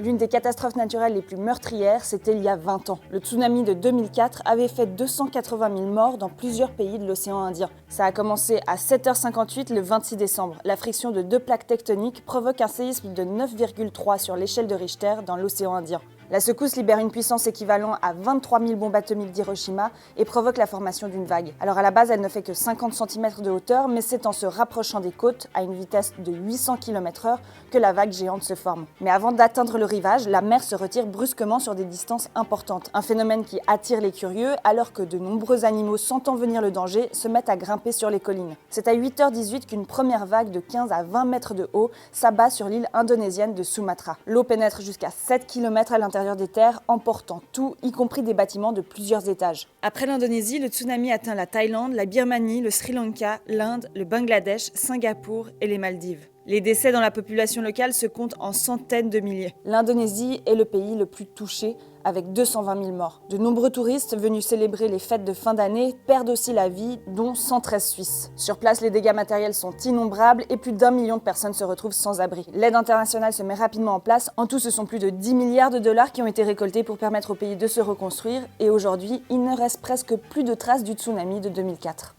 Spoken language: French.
L'une des catastrophes naturelles les plus meurtrières, c'était il y a 20 ans. Le tsunami de 2004 avait fait 280 000 morts dans plusieurs pays de l'océan Indien. Ça a commencé à 7h58 le 26 décembre. La friction de deux plaques tectoniques provoque un séisme de 9,3 sur l'échelle de Richter dans l'océan Indien. La secousse libère une puissance équivalente à 23 000 bombes atomiques d'Hiroshima et provoque la formation d'une vague. Alors à la base, elle ne fait que 50 cm de hauteur, mais c'est en se rapprochant des côtes, à une vitesse de 800 km/h, que la vague géante se forme. Mais avant d'atteindre le rivage, la mer se retire brusquement sur des distances importantes. Un phénomène qui attire les curieux, alors que de nombreux animaux, sentant venir le danger, se mettent à grimper sur les collines. C'est à 8h18 qu'une première vague de 15 à 20 mètres de haut s'abat sur l'île indonésienne de Sumatra. L'eau pénètre jusqu'à 7 km à l'intérieur des terres, emportant tout, y compris des bâtiments de plusieurs étages. Après l'Indonésie, le tsunami atteint la Thaïlande, la Birmanie, le Sri Lanka, l'Inde, le Bangladesh, Singapour et les Maldives. Les décès dans la population locale se comptent en centaines de milliers. L'Indonésie est le pays le plus touché, avec 220 000 morts. De nombreux touristes venus célébrer les fêtes de fin d'année perdent aussi la vie, dont 113 Suisses. Sur place, les dégâts matériels sont innombrables et plus d'1 million de personnes se retrouvent sans abri. L'aide internationale se met rapidement en place. En tout, ce sont plus de 10 milliards de dollars qui ont été récoltés pour permettre au pays de se reconstruire. Et aujourd'hui, il ne reste presque plus de traces du tsunami de 2004.